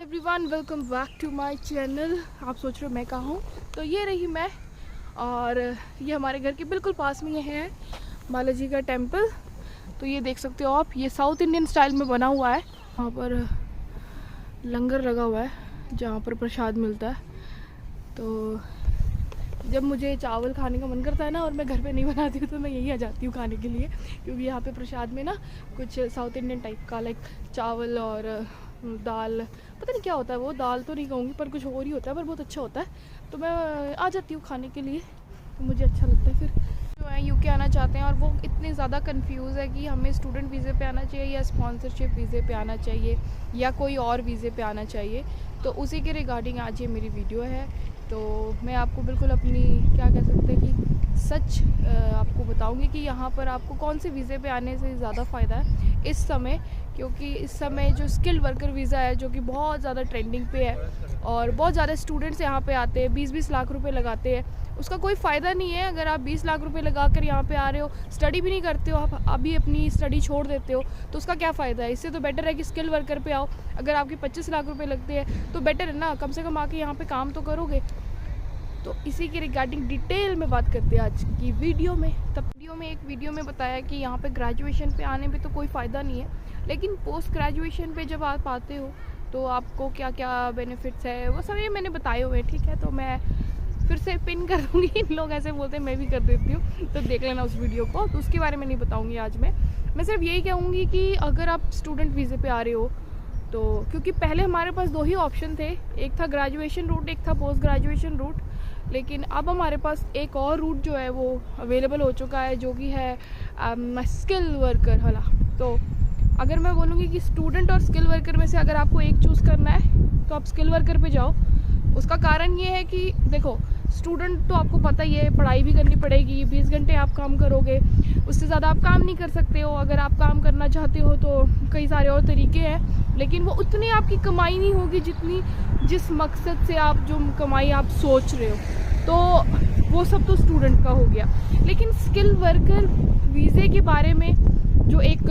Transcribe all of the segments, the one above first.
Everyone welcome back to my channel. आप सोच रहे हो मैं कहाँ हूँ? तो ये रही मैं, और ये हमारे घर के बिल्कुल पास में ये है बालाजी का टेम्पल। तो ये देख सकते हो आप, ये साउथ इंडियन स्टाइल में बना हुआ है। वहाँ पर लंगर लगा हुआ है जहाँ पर प्रसाद मिलता है। तो जब मुझे चावल खाने का मन करता है ना और मैं घर पे नहीं बनाती हूँ तो मैं यही आ जाती हूँ खाने के लिए, क्योंकि यहाँ पे प्रसाद में ना कुछ साउथ इंडियन टाइप का लाइक चावल और दाल, पता नहीं क्या होता है वो, दाल तो नहीं कहूँगी पर कुछ और ही होता है, पर बहुत अच्छा होता है। तो मैं आ जाती हूँ खाने के लिए, तो मुझे अच्छा लगता है। फिर जो है यूके आना चाहते हैं और वो इतने ज़्यादा कंफ्यूज है कि हमें स्टूडेंट वीज़े पे आना चाहिए या स्पॉन्सरशिप वीज़े पे आना चाहिए या कोई और वीज़े पे आना चाहिए। तो उसी के रिगार्डिंग आज ये मेरी वीडियो है। तो मैं आपको बिल्कुल अपनी क्या कह सकते हैं कि सच आपको बताऊंगी कि यहाँ पर आपको कौन से वीज़े पे आने से ज़्यादा फ़ायदा है इस समय, क्योंकि इस समय जो स्किल्ड वर्कर वीज़ा है जो कि बहुत ज़्यादा ट्रेंडिंग पे है और बहुत ज़्यादा स्टूडेंट्स यहाँ पे आते हैं, 20-20 लाख रुपए लगाते हैं। उसका कोई फ़ायदा नहीं है अगर आप 20 लाख रुपए लगा कर यहाँ पे आ रहे हो, स्टडी भी नहीं करते हो, आप अभी अपनी स्टडी छोड़ देते हो, तो उसका क्या फ़ायदा है। इससे तो बेटर है कि स्किल वर्कर पे आओ। अगर आपके 25 लाख रुपए लगते हैं तो बेटर है ना, कम से कम आके यहाँ पे काम तो करोगे। तो इसी के रिगार्डिंग डिटेल में बात करते हैं आज की वीडियो में। तब एक वीडियो में बताया कि यहाँ पे ग्रेजुएशन पे आने पे तो कोई फ़ायदा नहीं है, लेकिन पोस्ट ग्रेजुएशन पे जब आप आते हो तो आपको क्या क्या बेनिफिट्स है वो सब ये मैंने बताए हुए हैं, ठीक है। तो मैं फिर से पिन कर दूँगी, इन लोग ऐसे बोलते हैं मैं भी कर देती हूँ, तो देख लेना उस वीडियो को। तो उसके बारे में नहीं बताऊँगी आज मैं सिर्फ यही कहूँगी कि अगर आप स्टूडेंट वीज़े पे आ रहे हो तो, क्योंकि पहले हमारे पास 2 ही ऑप्शन थे, एक था ग्रेजुएशन रूट, एक था पोस्ट ग्रेजुएशन रूट, लेकिन अब हमारे पास एक और रूट जो है वो अवेलेबल हो चुका है जो कि है स्किल वर्कर वाला। तो अगर मैं बोलूँगी कि स्टूडेंट और स्किल वर्कर में से अगर आपको एक चूज़ करना है तो आप स्किल वर्कर पे जाओ। उसका कारण ये है कि देखो, स्टूडेंट तो आपको पता ही है, पढ़ाई भी करनी पड़ेगी, 20 घंटे आप काम करोगे, उससे ज़्यादा आप काम नहीं कर सकते हो। अगर आप काम करना चाहते हो तो कई सारे और तरीके हैं, लेकिन वो उतनी आपकी कमाई नहीं होगी जिस मकसद से आप जो कमाई आप सोच रहे हो, तो वो सब तो स्टूडेंट का हो गया। लेकिन स्किल वर्कर वीज़े के बारे में जो एक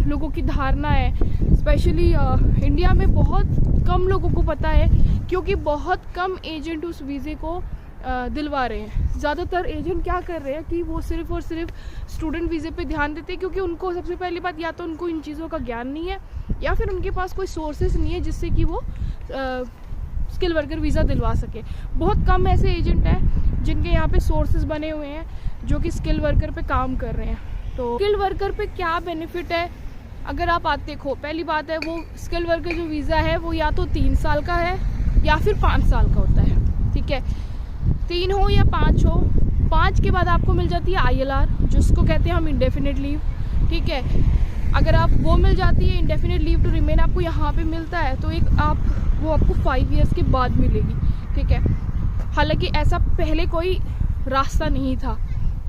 लोगों की धारणा है, स्पेशली इंडिया में बहुत कम लोगों को पता है, क्योंकि बहुत कम एजेंट उस वीज़े को दिलवा रहे हैं। ज़्यादातर एजेंट क्या कर रहे हैं कि वो सिर्फ़ और सिर्फ स्टूडेंट वीज़े पे ध्यान देते हैं, क्योंकि उनको सबसे पहली बात या तो उनको इन चीज़ों का ज्ञान नहीं है या फिर उनके पास कोई सोर्सेज नहीं है जिससे कि वो स्किल वर्कर वीज़ा दिलवा सके। बहुत कम ऐसे एजेंट हैं जिनके यहाँ पे सोर्सेज बने हुए हैं जो कि स्किल वर्कर पे काम कर रहे हैं। तो स्किल वर्कर पे क्या बेनिफिट है अगर आप आते देखो, पहली बात है वो स्किल वर्कर जो वीज़ा है वो या तो 3 साल का है या फिर 5 साल का होता है, ठीक है। 3 हो या 5 हो, 5 के बाद आपको मिल जाती है ILR, जिसको कहते हैं हम इंडेफिनिट लीव, ठीक है। अगर आप वो मिल जाती है इंडेफिनिट लीव टू रिमेन, आपको यहाँ पे मिलता है, तो एक वो आपको 5 ईयर्स के बाद मिलेगी, ठीक है। हालांकि ऐसा पहले कोई रास्ता नहीं था।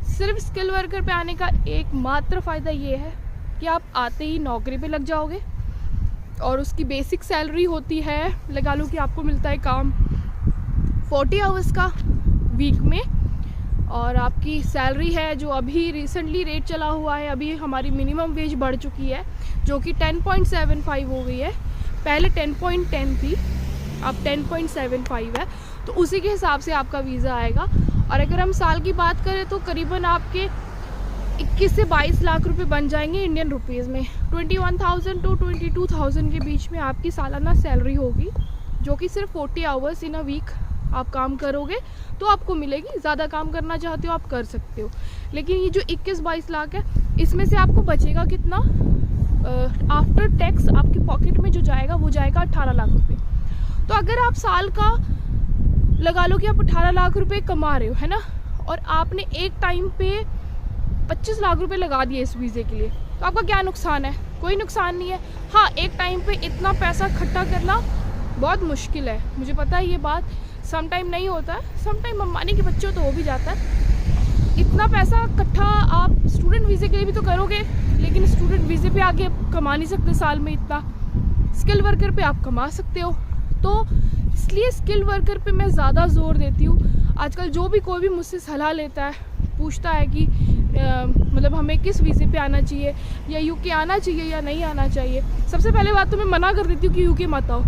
सिर्फ स्किल वर्कर पे आने का एकमात्र फ़ायदा ये है कि आप आते ही नौकरी पे लग जाओगे और उसकी बेसिक सैलरी होती है, लगा लो कि आपको मिलता है काम 40 आवर्स का वीक में, और आपकी सैलरी है जो अभी रिसेंटली रेट चला हुआ है, अभी हमारी मिनिमम वेज बढ़ चुकी है जो कि 10.75 हो गई है, पहले 10.10 थी, अब 10.75 है। तो उसी के हिसाब से आपका वीज़ा आएगा। और अगर हम साल की बात करें तो करीबन आपके 21 से 22 लाख रुपए बन जाएंगे इंडियन रुपीज़ में। 21,000 to 22,000 के बीच में आपकी सालाना सैलरी होगी, जो कि सिर्फ 40 आवर्स इन अ वीक आप काम करोगे तो आपको मिलेगी। ज़्यादा काम करना चाहते हो आप कर सकते हो, लेकिन ये जो 21-22 लाख है इसमें से आपको बचेगा कितना? आफ्टर टैक्स आपके पॉकेट में जो जाएगा वो जाएगा 18 लाख रुपए। तो अगर आप साल का लगा लो कि आप 18 लाख रुपए कमा रहे हो, है ना, और आपने एक टाइम पे 25 लाख रुपए लगा दिए इस वीज़े के लिए, तो आपका क्या नुकसान है? कोई नुकसान नहीं है। हाँ, एक टाइम पे इतना पैसा इकट्ठा करना बहुत मुश्किल है, मुझे पता है ये बात। सम टाइम नहीं होता है, सम टाइम अंबानी के बच्चों तो हो भी जाता है। इतना पैसा इकट्ठा आप स्टूडेंट वीज़े के लिए भी तो करोगे, लेकिन स्टूडेंट वीज़े पे आके कमा नहीं सकते साल में इतना। स्किल वर्कर पे आप कमा सकते हो, तो इसलिए स्किल वर्कर पे मैं ज़्यादा ज़ोर देती हूँ। आजकल जो भी कोई भी मुझसे सलाह लेता है, पूछता है कि मतलब हमें किस वीज़े पे आना चाहिए या यूके आना चाहिए या नहीं आना चाहिए, सबसे पहले बात तो मैं मना कर देती हूँ कि यूके मत आओ।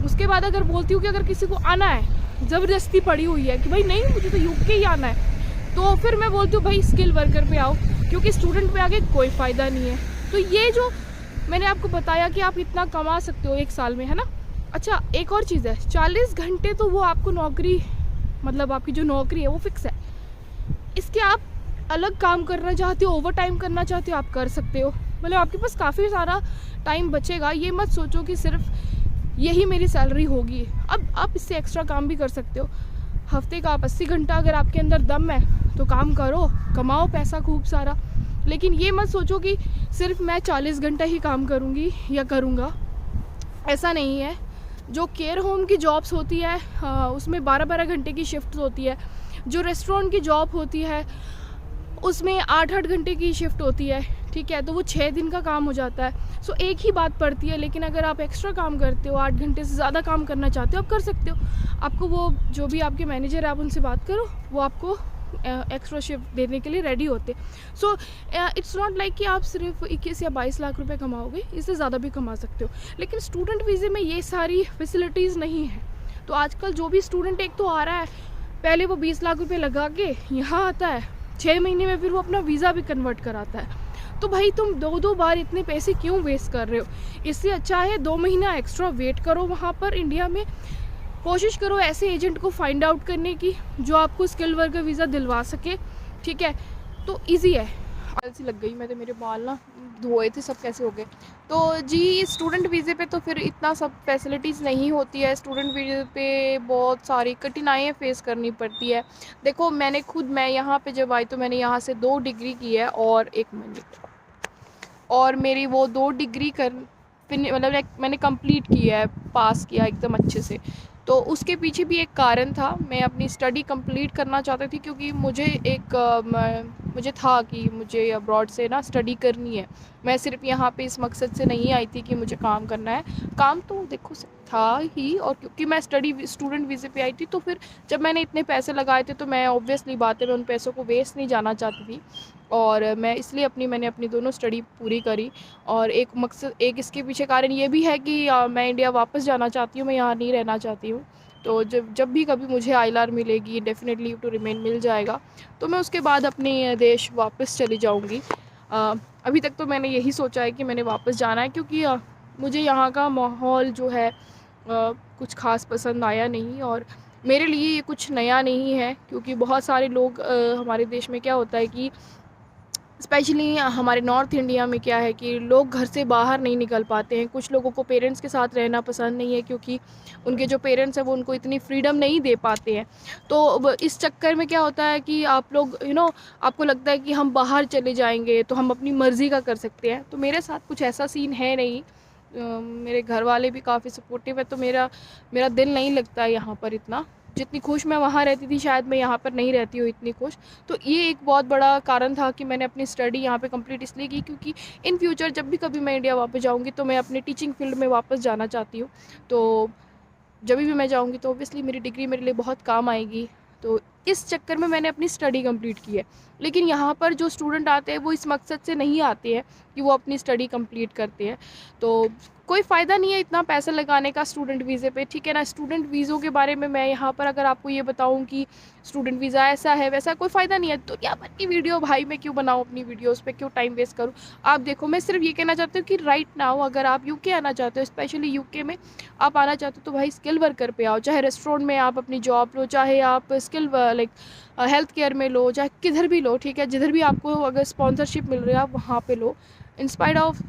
उसके बाद अगर बोलती हूँ कि अगर किसी को आना है, ज़बरदस्ती पड़ी हुई है कि भाई नहीं मुझे तो यूके ही आना है, तो फिर मैं बोलती हूँ भाई स्किल वर्कर पे आओ, क्योंकि स्टूडेंट पे आगे कोई फ़ायदा नहीं है। तो ये जो मैंने आपको बताया कि आप इतना कमा सकते हो एक साल में, है ना। अच्छा एक और चीज़ है, 40 घंटे तो वो आपको नौकरी, मतलब आपकी जो नौकरी है वो फिक्स है। इसके आप अलग काम करना चाहते हो, ओवर टाइम करना चाहते हो, आप कर सकते हो। मतलब आपके पास काफ़ी सारा टाइम बचेगा। ये मत सोचो कि सिर्फ यही मेरी सैलरी होगी, अब आप इससे एक्स्ट्रा काम भी कर सकते हो। हफ्ते का आप 80 घंटा अगर आपके अंदर दम है तो काम करो, कमाओ पैसा खूब सारा। लेकिन ये मत सोचो कि सिर्फ मैं 40 घंटा ही काम करूँगी या करूँगा, ऐसा नहीं है। जो केयर होम की जॉब्स होती है उसमें 12-12 घंटे की शिफ्ट होती है। जो रेस्टोरेंट की जॉब होती है उसमें 8-8 घंटे की शिफ्ट होती है, ठीक है, तो वो 6 दिन का काम हो जाता है। सो एक ही बात पड़ती है। लेकिन अगर आप एक्स्ट्रा काम करते हो, 8 घंटे से ज़्यादा काम करना चाहते हो, आप कर सकते हो। आपको वो जो भी आपके मैनेजर है आप उनसे बात करो, वो आपको एक्स्ट्रा शिफ्ट देने के लिए रेडी होते। सो इट्स नॉट लाइक कि आप सिर्फ 21 या 22 लाख रुपए कमाओगे, इससे ज़्यादा भी कमा सकते हो। लेकिन स्टूडेंट वीज़े में ये सारी फैसिलिटीज़ नहीं है। तो आजकल जो भी स्टूडेंट एक तो आ रहा है, पहले वो 20 लाख रुपए लगा के यहाँ आता है, 6 महीने में फिर वो अपना वीज़ा भी कन्वर्ट कराता है। तो भाई तुम 2-2 बार इतने पैसे क्यों वेस्ट कर रहे हो? इससे अच्छा है 2 महीना एक्स्ट्रा वेट करो वहाँ पर इंडिया में। कोशिश करो ऐसे एजेंट को फाइंड आउट करने की जो आपको स्किल वर्कर वीज़ा दिलवा सके, ठीक है। तो ईजी है। आलसी लग गई मैं तो, मेरे बाल ना धोए थे सब कैसे हो गए। तो जी स्टूडेंट वीज़े पे तो फिर इतना सब फैसिलिटीज़ नहीं होती है। स्टूडेंट वीज़े पे बहुत सारी कठिनाइयाँ फेस करनी पड़ती है। देखो मैं यहाँ पे जब आई तो मैंने यहाँ से 2 डिग्री की है, और 1 मिनट, और मेरी वो 2 डिग्री मतलब मैंने कंप्लीट किया है, पास किया एकदम अच्छे से। तो उसके पीछे भी एक कारण था, मैं अपनी स्टडी कंप्लीट करना चाहती थी, क्योंकि मुझे था कि मुझे अब्रॉड से ना स्टडी करनी है। मैं सिर्फ यहाँ पे इस मकसद से नहीं आई थी कि मुझे काम करना है, काम तो देखो था ही, और क्योंकि मैं स्टूडेंट वीज़े पे आई थी, तो फिर जब मैंने इतने पैसे लगाए थे तो मैं ऑब्वियसली बात है मैं उन पैसों को वेस्ट नहीं जाना चाहती थी। और मैं इसलिए मैंने अपनी दोनों स्टडी पूरी करी। और एक इसके पीछे कारण ये भी है कि मैं इंडिया वापस जाना चाहती हूँ, मैं यहाँ नहीं रहना चाहती हूँ। तो जब भी कभी मुझे ILR मिलेगी, डेफिनेटली टू रिमेन मिल जाएगा, तो मैं उसके बाद अपने देश वापस चली जाऊँगी। अभी तक तो मैंने यही सोचा है कि मैंने वापस जाना है, क्योंकि मुझे यहाँ का माहौल जो है कुछ ख़ास पसंद आया नहीं, और मेरे लिए ये कुछ नया नहीं है। क्योंकि बहुत सारे लोग हमारे देश में क्या होता है कि स्पेशली हमारे नॉर्थ इंडिया में क्या है कि लोग घर से बाहर नहीं निकल पाते हैं। कुछ लोगों को पेरेंट्स के साथ रहना पसंद नहीं है, क्योंकि उनके जो पेरेंट्स हैं वो उनको इतनी फ्रीडम नहीं दे पाते हैं। तो इस चक्कर में क्या होता है कि आप लोग आपको लगता है कि हम बाहर चले जाएंगे तो हम अपनी मर्ज़ी का कर सकते हैं। तो मेरे साथ कुछ ऐसा सीन है नहीं। मेरे घर वाले भी काफ़ी सपोर्टिव है, तो मेरा दिल नहीं लगता है यहाँ पर इतना। जितनी खुश मैं वहाँ रहती थी, शायद मैं यहाँ पर नहीं रहती हूँ इतनी खुश। तो ये एक बहुत बड़ा कारण था कि मैंने अपनी स्टडी यहाँ पे कंप्लीट इसलिए की, क्योंकि इन फ्यूचर जब भी कभी मैं इंडिया वापस जाऊँगी तो मैं अपनी टीचिंग फील्ड में वापस जाना चाहती हूँ। तो जब भी मैं जाऊँगी तो ऑब्वियसली मेरी डिग्री मेरे लिए बहुत काम आएगी। तो इस चक्कर में मैंने अपनी स्टडी कंप्लीट की है। लेकिन यहाँ पर जो स्टूडेंट आते हैं वो इस मकसद से नहीं आते हैं कि वो अपनी स्टडी कंप्लीट करते हैं। तो कोई फ़ायदा नहीं है इतना पैसा लगाने का स्टूडेंट वीज़े पे, ठीक है ना। स्टूडेंट वीज़ों के बारे में मैं यहाँ पर अगर आपको ये बताऊँ कि स्टूडेंट वीज़ा ऐसा है वैसा, कोई फ़ायदा नहीं है। तो क्या भर की वीडियो भाई मैं क्यों बनाऊँ, अपनी वीडियोज़ पे क्यों टाइम वेस्ट करूँ। आप देखो, मैं सिर्फ ये कहना चाहती हूँ कि राइट नाउ अगर आप यूके आना चाहते हो, स्पेशली यूके में आप आना चाहते हो, तो भाई स्किल वर्कर पे आओ। चाहे रेस्टोरेंट में आप अपनी जॉब लो, चाहे आप स्किल लाइक हेल्थ केयर में लो, चाहे किधर भी लो, ठीक है। जिधर भी आपको अगर स्पॉन्सरशिप मिल रही है आप वहाँ पे लो। In spite of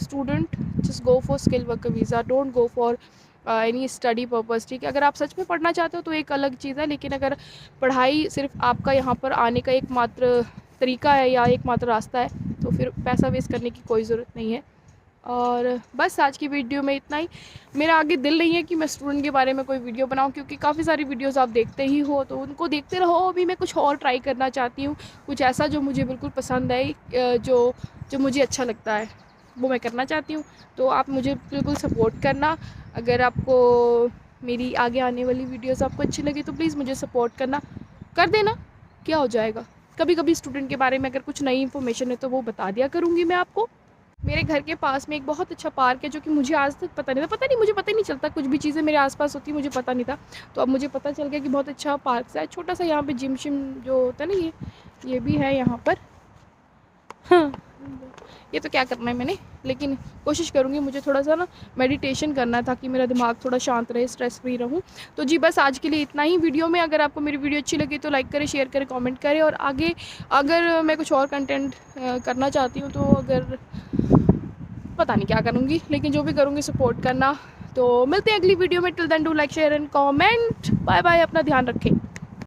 student just go for skill worker visa, don't go for any study purpose, ठीक है। अगर आप सच में पढ़ना चाहते हो तो एक अलग चीज़ है, लेकिन अगर पढ़ाई सिर्फ आपका यहाँ पर आने का एकमात्र तरीका है या एकमात्र रास्ता है, तो फिर पैसा वेस्ट करने की कोई ज़रूरत नहीं है। और बस आज की वीडियो में इतना ही। मेरा आगे दिल नहीं है कि मैं स्टूडेंट के बारे में कोई वीडियो बनाऊं, क्योंकि काफ़ी सारी वीडियोस आप देखते ही हो, तो उनको देखते रहो। अभी मैं कुछ और ट्राई करना चाहती हूँ, कुछ ऐसा जो मुझे बिल्कुल पसंद है, जो मुझे अच्छा लगता है वो मैं करना चाहती हूँ। तो आप मुझे बिल्कुल सपोर्ट करना। अगर आपको मेरी आगे आने वाली वीडियोज़ आपको अच्छी लगी तो प्लीज़ मुझे सपोर्ट करना, कर देना, क्या हो जाएगा। कभी कभी स्टूडेंट के बारे में अगर कुछ नई इन्फॉर्मेशन है तो वो बता दिया करूँगी मैं आपको। मेरे घर के पास में एक बहुत अच्छा पार्क है जो कि मुझे आज तक पता नहीं था, मुझे पता ही नहीं चलता, कुछ भी चीज़ें मेरे आसपास होती मुझे पता नहीं था। तो अब मुझे पता चल गया कि बहुत अच्छा पार्क है, छोटा सा यहाँ पे जिम शिम जो होता है ना, ये भी है यहाँ पर। हाँ, ये तो क्या करना है मैंने, लेकिन कोशिश करूँगी, मुझे थोड़ा सा ना मेडिटेशन करना है ताकि मेरा दिमाग थोड़ा शांत रहे, स्ट्रेस फ्री रहूँ। तो जी बस आज के लिए इतना ही वीडियो में। अगर आपको मेरी वीडियो अच्छी लगी तो लाइक करें, शेयर करें, कमेंट करें, और आगे अगर मैं कुछ और कंटेंट करना चाहती हूँ तो अगर पता नहीं क्या करूँगी, लेकिन जो भी करूँगी सपोर्ट करना। तो मिलते हैं अगली वीडियो में। Till then do like share and comment. Bye bye, अपना ध्यान रखें।